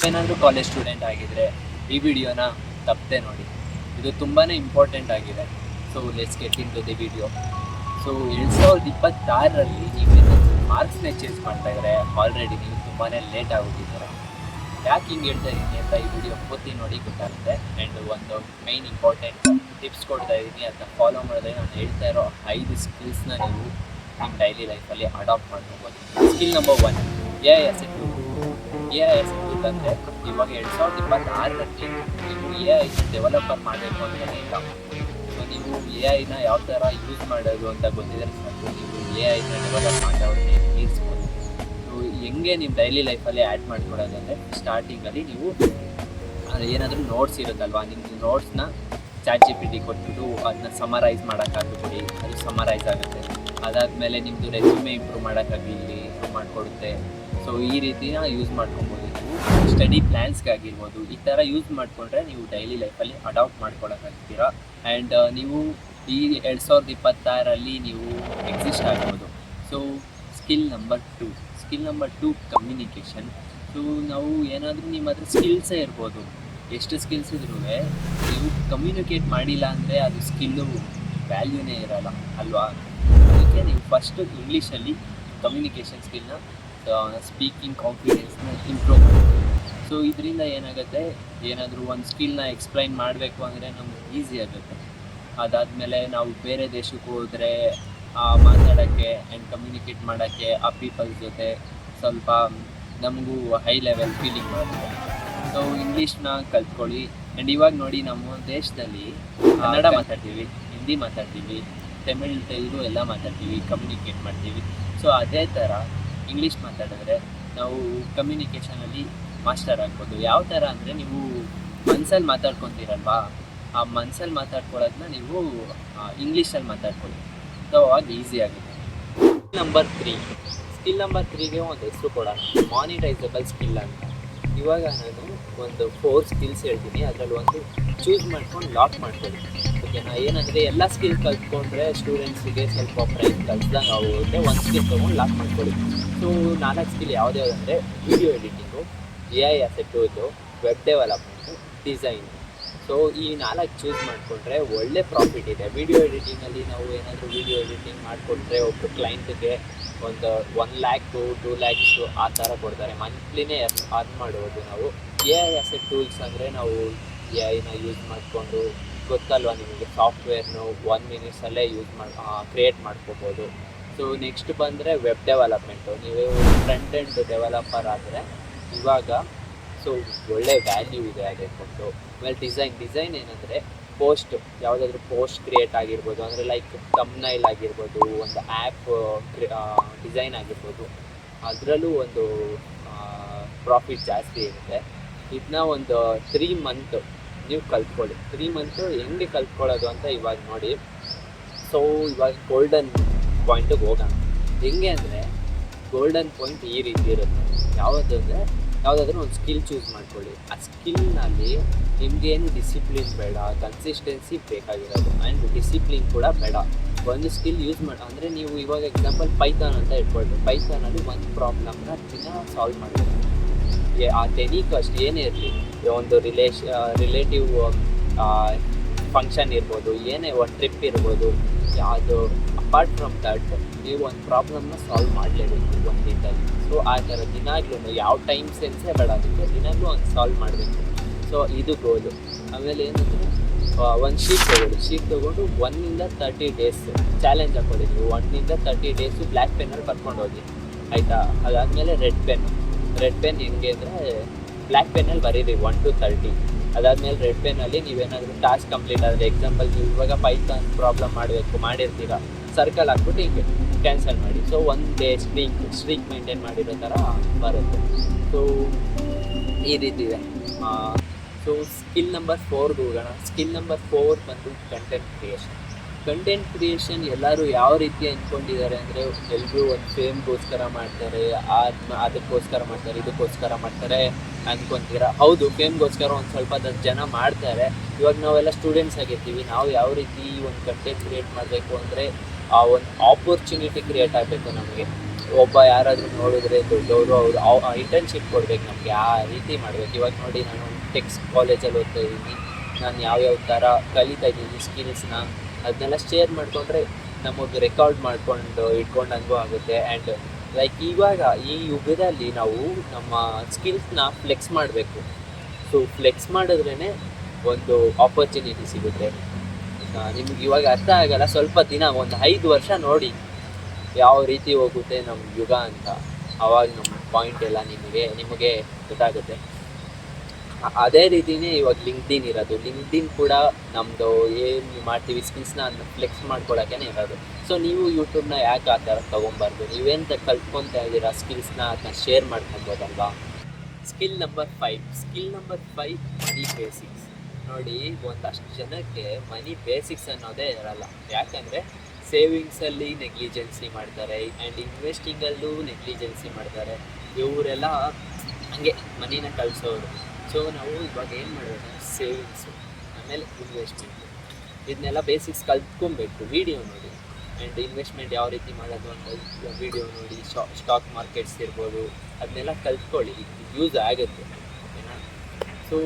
ಏನಾದರೂ college student ಆಗಿದ್ರೆ ಈ ವಿಡಿಯೋನ ತಪ್ಪದೆ ನೋಡಿ. ಇದು ತುಂಬಾ ಇಂಪಾರ್ಟೆಂಟ್ ಆಗಿದೆ. So let's get into the video. So 2026ರಲ್ಲಿ ನೀವೇನು ಮಾರ್ಕ್ಸ್ನ ಚೇಂಜ್ ಮಾಡ್ತಾ ಇದ್ದಾರೆ, ಆಲ್ರೆಡಿ ನೀವು ತುಂಬಾ ಲೇಟ್ ಆಗಿಬಿಟ್ಟಿದ್ದಾರೆ. ಯಾಕೆ ಹಿಂಗೆ ಹೇಳ್ತಾ ಇದ್ದೀನಿ ಅಂತ ಈ ವಿಡಿಯೋ ಪೂರ್ತಿ ನೋಡಿ ಗೊತ್ತಾಗುತ್ತೆ. ಆ್ಯಂಡ್ ಒಂದು ಮೈನ್ ಇಂಪಾರ್ಟೆಂಟ್ ಟಿಪ್ಸ್ ಕೊಡ್ತಾ ಇದ್ದೀನಿ, ಅದನ್ನ ಫಾಲೋ ಮಾಡಿದ್ರೆ ನಾನು ಹೇಳ್ತಾ ಇರೋ 5 ಸ್ಕಿಲ್ಸ್ನ ನೀವು ನಿಮ್ಮ ಡೈಲಿ ಲೈಫಲ್ಲಿ ಅಡಾಪ್ಟ್ ಮಾಡ್ಕೋಬೋದು. Skill number 1, A I asset tool. A I asset tool ಅಂದರೆ ಇವಾಗ 2026ರಲ್ಲಿ ನೀವು ಎ ಐನ ಡೆವಲಪರ್ ಮಾಡಬೇಕು ಅಂತಲೇ ಇಲ್ಲ. ಸೊ ನೀವು ಎ ಐನ ಯಾವ ಥರ ಯೂಸ್ ಮಾಡೋದು ಅಂತ ಗೊತ್ತಿದ್ರೆ ಸಾಕು, ನೀವು ಎ ಐನ ಡೆವಲಪ್ ಮಾಡೋರಿಗೆ ಇರಿಸ್ಬೋದು. ಸೊ ಹೆಂಗೆ ನಿಮ್ಮ ಡೈಲಿ ಲೈಫಲ್ಲಿ ಆ್ಯಡ್ ಮಾಡ್ಕೊಡೋದು ಅಂದರೆ, ಸ್ಟಾರ್ಟಿಂಗಲ್ಲಿ ನೀವು ಏನಾದರೂ ನೋಟ್ಸ್ ಇರುತ್ತಲ್ವ, ನಿಮ್ಮ ನೋಟ್ಸ್ನ ChatGPT ಕೊಟ್ಬಿಟ್ಟು ಅದನ್ನ ಸಮರೈಸ್ ಮಾಡೋಕ್ಕಾಗಿ ಕೊಡಿ, ಅದು ಸಮರೈಸ್ ಆಗುತ್ತೆ. ಅದಾದಮೇಲೆ ನಿಮ್ಮದು ರೆಸ್ಯೂಮೆ ಇಂಪ್ರೂವ್ ಮಾಡೋಕ್ಕಾಗಿ ಇಲ್ಲಿ ಮಾಡಿಕೊಡುತ್ತೆ. ಸೊ ಈ ರೀತಿನ ಯೂಸ್ ಮಾಡ್ಕೊಬೋದು. ನೀವು ಸ್ಟಡಿ ಪ್ಲ್ಯಾನ್ಸ್ಗಾಗಿರ್ಬೋದು, ಈ ಥರ ಯೂಸ್ ಮಾಡಿಕೊಂಡ್ರೆ ನೀವು ಡೈಲಿ ಲೈಫಲ್ಲಿ ಅಡಾಪ್ಟ್ ಮಾಡ್ಕೊಳಕ್ಕಾಗ್ತೀರಾ. ಆ್ಯಂಡ್ ನೀವು ಈ 2026ರಲ್ಲಿ ನೀವು ಎಕ್ಸಿಸ್ಟ್ ಆಗ್ಬೋದು. So skill number 2 communication. So ನಾವು ಏನಾದರೂ ನಿಮ್ಮ ಹತ್ರ ಸ್ಕಿಲ್ಸೇ ಇರ್ಬೋದು, ಎಷ್ಟು ಸ್ಕಿಲ್ಸ್ ಇದ್ರೂ ನೀವು ಕಮ್ಯುನಿಕೇಟ್ ಮಾಡಿಲ್ಲ ಅಂದರೆ ಅದು ಸ್ಕಿಲ್ಲು ವ್ಯಾಲ್ಯೂನೇ ಇರೋಲ್ಲ ಅಲ್ವಾ. ಅದಕ್ಕೆ ನೀವು ಫಸ್ಟು ಇಂಗ್ಲೀಷಲ್ಲಿ ಕಮ್ಯುನಿಕೇಷನ್ ಸ್ಕಿಲ್ನ, ಸ್ಪೀಕಿಂಗ್ ಕಾನ್ಫಿಡೆನ್ಸ್ನ ಇಂಪ್ರೂವ್ ಮಾಡಬೇಕು. ಸೊ ಇದರಿಂದ ಏನಾಗುತ್ತೆ, ಏನಾದರೂ ಒಂದು ಸ್ಕಿಲ್ನ ಎಕ್ಸ್ಪ್ಲೈನ್ ಮಾಡಬೇಕು ಅಂದರೆ ನಮ್ಗೆ ಈಸಿ ಆಗುತ್ತೆ. ಅದಾದಮೇಲೆ ನಾವು ಬೇರೆ ದೇಶಕ್ಕೆ ಹೋದರೆ ಮಾತಾಡೋಕ್ಕೆ ಆ್ಯಂಡ್ ಕಮ್ಯುನಿಕೇಟ್ ಮಾಡೋಕ್ಕೆ ಆ ಪೀಪಲ್ಸ್ ಜೊತೆ ಸ್ವಲ್ಪ ನಮಗೂ ಹೈ ಲೆವೆಲ್ ಫೀಲಿಂಗ್ ಬರುತ್ತೆ. ಸೊ ಇಂಗ್ಲೀಷ್ನ ಕಲ್ತ್ಕೊಳ್ಳಿ. ಆ್ಯಂಡ್ ಇವಾಗ ನೋಡಿ, ನಮ್ಮ ದೇಶದಲ್ಲಿ ಕನ್ನಡ ಮಾತಾಡ್ತೀವಿ, ಹಿಂದಿ ಮಾತಾಡ್ತೀವಿ, ತಮಿಳ್, ತೆಲುಗು ಎಲ್ಲ ಮಾತಾಡ್ತೀವಿ, ಕಮ್ಯುನಿಕೇಟ್ ಮಾಡ್ತೀವಿ. ಸೊ ಅದೇ ಥರ ಇಂಗ್ಲೀಷ್ ಮಾತಾಡಿದ್ರೆ ನಾವು ಕಮ್ಯುನಿಕೇಷನಲ್ಲಿ ಮಾಸ್ಟರ್ ಆಗ್ಬೋದು. ಯಾವ ಥರ ಅಂದರೆ, ನೀವು ಮನ್ಸಲ್ಲಿ ಮಾತಾಡ್ಕೊತೀರಲ್ವಾ, ಆ ಮನ್ಸಲ್ಲಿ ಮಾತಾಡ್ಕೊಳ್ಳೋದನ್ನ ನೀವು ಇಂಗ್ಲೀಷಲ್ಲಿ ಮಾತಾಡ್ಕೊಳ್ಳಿ. ಸೊ ಅವಾಗ ಈಸಿ ಆಗುತ್ತೆ. ಸ್ಕಿಲ್ ನಂಬರ್ 3ಗೆ ಒಂದು ಹೆಸರು ಕೊಡೋಣ, ಮಾನಿಟೈಸಬಲ್ ಸ್ಕಿಲ್ ಅಂತ. ಇವಾಗ ನಾನು ಒಂದು 4 ಸ್ಕಿಲ್ಸ್ ಹೇಳ್ತೀನಿ, ಅದರಲ್ಲಿ ಒಂದು ಚೂಸ್ ಮಾಡ್ಕೊಂಡು ಲಾಕ್ ಮಾಡ್ಕೊಳ್ಳಿ. ಓಕೆನಾ? ಏನಂದರೆ ಎಲ್ಲ ಸ್ಕಿಲ್ ಕಲ್ತ್ಕೊಂಡ್ರೆ ಸ್ಟೂಡೆಂಟ್ಸಿಗೆ ಸ್ವಲ್ಪ ಪ್ರೈಸ್ ಕಲ್ಸ್ದಂಗೆ ಆಗುತ್ತೆ. ಒಂದು ಸ್ಕಿಲ್ ತೊಗೊಂಡು ಲಾಕ್ ಮಾಡ್ಕೊಳ್ಳಿ. ಸೊ 4 ಸ್ಕಿಲ್ ಯಾವುದ್ಯಾವುದಂದರೆ, video editing, A I asset tool, web development, design. So ಈ 4 ಚೂಸ್ ಮಾಡಿಕೊಂಡ್ರೆ ಒಳ್ಳೆ ಪ್ರಾಫಿಟ್ ಇದೆ. ವಿಡಿಯೋ ಎಡಿಟಿಂಗಲ್ಲಿ ನಾವು ಏನಾದರೂ ವಿಡಿಯೋ ಎಡಿಟಿಂಗ್ ಮಾಡಿಕೊಟ್ರೆ ಒಬ್ಬರು ಕ್ಲೈಂಟ್ಗೆ ಒಂದು 1 lakh 2 lakhs ಆ ಥರ ಕೊಡ್ತಾರೆ. ಮಂತ್ಲಿನೇ ಅರ್ನ್ ಮಾಡ್ಬೋದು ನಾವು. ಎ ಐ ಅಸೆಟ್ ಟೂಲ್ಸ್ ಅಂದರೆ ನಾವು ಎ ಐನ ಯೂಸ್ ಮಾಡಿಕೊಂಡು, ಗೊತ್ತಲ್ವ ನಿಮಗೆ, ಸಾಫ್ಟ್ವೇರ್ನು 1 minutesಲ್ಲೇ ಕ್ರಿಯೇಟ್ ಮಾಡ್ಕೋಬೋದು. ಸೊ ನೆಕ್ಸ್ಟ್ ಬಂದರೆ ವೆಬ್ ಡೆವಲಪ್ಮೆಂಟು. ನೀವು ಫ್ರಂಟ್ ಎಂಡ್ ಡೆವಲಪರ್ ಆದರೆ ಇವಾಗ ಸೊ ಒಳ್ಳೆ ವ್ಯಾಲ್ಯೂ ಇದೆ ಅದಕ್ಕೆ ಕೊಟ್ಟು. ಆಮೇಲೆ ಡಿಸೈನ್ ಏನಂದರೆ, ಯಾವುದಾದ್ರೂ ಪೋಸ್ಟ್ ಕ್ರಿಯೇಟ್ ಆಗಿರ್ಬೋದು, ಅಂದರೆ ಲೈಕ್ ಥಂಬ್ನೈಲ್ ಆಗಿರ್ಬೋದು, ಒಂದು ಆ್ಯಪ್ ಡಿಸೈನ್ ಆಗಿರ್ಬೋದು, ಅದರಲ್ಲೂ ಒಂದು ಪ್ರಾಫಿಟ್ ಜಾಸ್ತಿ ಇರುತ್ತೆ. ಇದನ್ನ ಒಂದು 3 months ನೀವು ಕಲ್ತ್ಕೊಳ್ಳಿ. 3 months ಹೆಂಗೆ ಕಲ್ತ್ಕೊಳ್ಳೋದು ಅಂತ ಇವಾಗ ನೋಡಿ. ಸೊ ಇವಾಗ ಗೋಲ್ಡನ್ ಪಾಯಿಂಟಿಗೆ ಹೋಗೋಣ. ಹೆಂಗೆ ಅಂದರೆ, ಗೋಲ್ಡನ್ ಪಾಯಿಂಟ್ ಈ ರೀತಿ ಇರುತ್ತೆ. ಯಾವುದಾದ್ರೂ ಒಂದು ಸ್ಕಿಲ್ ಚೂಸ್ ಮಾಡ್ಕೊಳ್ಳಿ. ಆ ಸ್ಕಿಲ್ನಲ್ಲಿ ನಿಮಗೇನು ಡಿಸಿಪ್ಲಿನ್ ಬೇಡ, ಕನ್ಸಿಸ್ಟೆನ್ಸಿ ಬೇಕಾಗಿರೋದು, ಆ್ಯಂಡ್ ಡಿಸಿಪ್ಲಿನ್ ಕೂಡ ಬೇಡ. ಒಂದು ಸ್ಕಿಲ್ ಯೂಸ್ ಅಂದರೆ, ನೀವು ಇವಾಗ ಎಕ್ಸಾಂಪಲ್ ಪೈಥಾನ್ ಅಂತ ಇಟ್ಕೊಳ್ರಿ. ಪೈಥಾನಲ್ಲಿ ಒಂದು ಪ್ರಾಬ್ಲಮ್ನ ದಿನ ಸಾಲ್ವ್ ಮಾಡಬೇಕು. ಆ ಟೆನಿಕಸ್ಟ್ ಏನೇ ಇರಲಿ, ಒಂದು ರಿಲೇಟಿವ್ ಫಂಕ್ಷನ್ ಇರ್ಬೋದು, ಏನೇ ಒಂದು ಟ್ರಿಪ್ ಇರ್ಬೋದು, ಅದು ಅಪಾರ್ಟ್ ಫ್ರಮ್ ದಟ್ ನೀವು ಒಂದು ಪ್ರಾಬ್ಲಮ್ನ ಸಾಲ್ವ್ ಮಾಡಲೇಬೇಕು ಒಂದು ದಿನದಲ್ಲಿ. ಸೊ ಆ ಥರ ದಿನಾಗ್ಲೂ ಯಾವ ಟೈಮ್ ಸೆನ್ಸೇ ಬೇಡ, ಅದಕ್ಕೆ ದಿನಾಗ್ಲೂ ಒಂದು ಸಾಲ್ವ್ ಮಾಡಬೇಕು. ಸೊ ಇದು ಗೋಲು. ಆಮೇಲೆ ಏನಂದರೆ, ಒಂದು ಶೀಟ್ ತೊಗೊಂಡು 1 ಇಂದ 30 days ಚಾಲೆಂಜ್ ಹಾಕ್ಕೊಳ್ಳಿ. ನೀವು 1 ಇಂದ 30 days ಬ್ಲ್ಯಾಕ್ ಪೆನ್ನಲ್ಲಿ ಬರ್ಕೊಂಡು ಹೋಗಿ, ಆಯಿತಾ? ಅದಾದಮೇಲೆ ರೆಡ್ ಪೆನ್ ಹೆಂಗೆ ಅಂದರೆ, ಬ್ಲ್ಯಾಕ್ ಪೆನ್ನಲ್ಲಿ ಬರೀರಿ 1 to 30. ಅದಾದಮೇಲೆ ರೆಡ್ ಪೆನ್ನಲ್ಲಿ ನೀವೇನಾದರೂ ಟಾಸ್ಕ್ ಕಂಪ್ಲೀಟ್ ಆದರೆ, ಎಕ್ಸಾಂಪಲ್ ನೀವು ಇವಾಗ ಪೈಥಾನ್ ಪ್ರಾಬ್ಲಮ್ ಮಾಡಿರ್ತೀರ, ಸರ್ಕಲ್ ಹಾಕ್ಬಿಟ್ಟು ಹಿಂಗೆ ಕ್ಯಾನ್ಸಲ್ ಮಾಡಿ. ಸೊ 1 day ಸ್ಟ್ರೀಕ್ ಮೇಂಟೈನ್ ಮಾಡಿರೋ ಥರ ಬರುತ್ತೆ. ಸೊ ಈ ರೀತಿ ಇದೆ. ಸೊ ಸ್ಕಿಲ್ ನಂಬರ್ 4ಗೆ ಹೋಗೋಣ. ಸ್ಕಿಲ್ ನಂಬರ್ 4 ಬಂದು ಕಂಟೆಂಟ್ ಕ್ರಿಯೇಷನ್. ಎಲ್ಲರೂ ಯಾವ ರೀತಿ ಅಂದ್ಕೊಂಡಿದ್ದಾರೆ ಅಂದರೆ, ಎಲ್ಲರೂ ಒಂದು ಫೇಮ್ಗೋಸ್ಕರ ಮಾಡ್ತಾರೆ, ಅದಕ್ಕೋಸ್ಕರ ಮಾಡ್ತಾರೆ, ಇದಕ್ಕೋಸ್ಕರ ಮಾಡ್ತಾರೆ ಅಂದ್ಕೊತೀರಾ. ಹೌದು, ಫೇಮ್ಗೋಸ್ಕರ ಒಂದು ಸ್ವಲ್ಪ ಜನ ಮಾಡ್ತಾರೆ. ಇವಾಗ ನಾವೆಲ್ಲ ಸ್ಟೂಡೆಂಟ್ಸ್ ಆಗಿರ್ತೀವಿ, ನಾವು ಯಾವ ರೀತಿ ಒಂದು ಕಂಟೆಂಟ್ ಕ್ರಿಯೇಟ್ ಮಾಡಬೇಕು ಅಂದರೆ, ಆ ಒಂದು ಆಪರ್ಚುನಿಟಿ ಕ್ರಿಯೇಟ್ ಆಗಬೇಕು ನಮಗೆ. ಒಬ್ಬ ಯಾರಾದರೂ ನೋಡಿದ್ರೆ ದೊಡ್ಡವರು ಅವ್ರು ಇಂಟರ್ನ್ಶಿಪ್ ಕೊಡ್ಬೇಕು ನಮಗೆ, ಆ ರೀತಿ ಮಾಡ್ಬೇಕು. ಇವಾಗ ನೋಡಿ ನಾನು ಟೆಕ್ಸ್ಟ್ ಕಾಲೇಜಲ್ಲಿ ಓದ್ತಾ ಇದ್ದೀನಿ, ನಾನು ಯಾವ್ಯಾವ ಥರ ಕಲಿತಾ ಇದ್ದೀನಿ ಸ್ಕಿಲ್ಸ್ನ ಅದನ್ನೆಲ್ಲ ಶೇರ್ ಮಾಡಿಕೊಂಡ್ರೆ ನಮಗೆ ರೆಕಾರ್ಡ್ ಮಾಡ್ಕೊಂಡು ಇಟ್ಕೊಂಡಂಗೂ ಆಗುತ್ತೆ. ಆ್ಯಂಡ್ ಲೈಕ್ ಇವಾಗ ಈ ಯುಗದಲ್ಲಿ ನಾವು ನಮ್ಮ ಸ್ಕಿಲ್ಸ್ನ ಫ್ಲೆಕ್ಸ್ ಮಾಡಬೇಕು. ಸೊ ಫ್ಲೆಕ್ಸ್ ಮಾಡಿದ್ರೇ ಒಂದು ಆಪರ್ಚುನಿಟಿ ಸಿಗುತ್ತೆ. ನಿಮ್ಗೆ ಇವಾಗ ಅರ್ಥ ಆಗಲ್ಲ, ಸ್ವಲ್ಪ ದಿನ ಒಂದು 5 ವರ್ಷ ನೋಡಿ ಯಾವ ರೀತಿ ಹೋಗುತ್ತೆ ನಮ್ಮ ಯುಗ ಅಂತ. ಆವಾಗ ನಮ್ಮ ಪಾಯಿಂಟ್ ಎಲ್ಲ ನಿಮಗೆ ಗೊತ್ತಾಗುತ್ತೆ. ಅದೇ ರೀತಿಯೇ ಇವಾಗ ಲಿಂಕ್ಡ್ಇನ್ ಇರೋದು. ಲಿಂಕ್ಡ್ಇನ್ ಕೂಡ ನಮ್ಮದು ಏನು ಮಾಡ್ತೀವಿ ಸ್ಕಿಲ್ಸ್ನ ಅದನ್ನ ಫ್ಲೆಕ್ಸ್ ಮಾಡ್ಕೊಳ್ಳೋಕೆ ಇರೋದು. ಸೊ ನೀವು ಯೂಟ್ಯೂಬ್ನ ಯಾಕೆ ಆ ಥರ ತೊಗೊಬಾರ್ದು? ನೀವೇಂತ ಕಲ್ತ್ಕೊತಾ ಇದ್ದೀರಾ ಸ್ಕಿಲ್ಸ್ನ ಅದನ್ನ ಶೇರ್ ಮಾಡ್ಕೊಬೋದಲ್ವಾ. ಸ್ಕಿಲ್ ನಂಬರ್ 5 ಮನಿ ಬೇಸಿಕ್ಸ್. ನೋಡಿ, ಒಂದಷ್ಟು ಜನಕ್ಕೆ ಮನಿ ಬೇಸಿಕ್ಸ್ ಅನ್ನೋದೇ ಇರಲ್ಲ. ಯಾಕಂದರೆ ಸೇವಿಂಗ್ಸಲ್ಲಿ ನೆಗ್ಲಿಜೆನ್ಸಿ ಮಾಡ್ತಾರೆ ಆ್ಯಂಡ್ ಇನ್ವೆಸ್ಟಿಂಗಲ್ಲೂ ನೆಗ್ಲಿಜೆನ್ಸಿ ಮಾಡ್ತಾರೆ. ಇವರೆಲ್ಲ ಹಾಗೆ ಮನಿನ ಕಳಿಸೋರು. ಸೊ ನಾವು ಇವಾಗ ಏನು ಮಾಡಬೇಕು, ಸೇವಿಂಗ್ಸು ಆಮೇಲೆ ಇನ್ವೆಸ್ಟ್ಮೆಂಟು ಇದನ್ನೆಲ್ಲ ಬೇಸಿಕ್ಸ್ ಕಲ್ತ್ಕೊಬೇಕು. ವೀಡಿಯೋ ನೋಡಿ ಆ್ಯಂಡ್ ಇನ್ವೆಸ್ಟ್ಮೆಂಟ್ ಯಾವ ರೀತಿ ಮಾಡೋದು ಅಂತ ವೀಡಿಯೋ ನೋಡಿ, ಸ್ಟಾಕ್ ಮಾರ್ಕೆಟ್ಸ್ ಇರ್ಬೋದು, ಅದನ್ನೆಲ್ಲ ಕಲ್ತ್ಕೊಳ್ಳಿ, ಯೂಸ್ ಆಗುತ್ತೆ. ಓಕೆನಾ? ಸೊ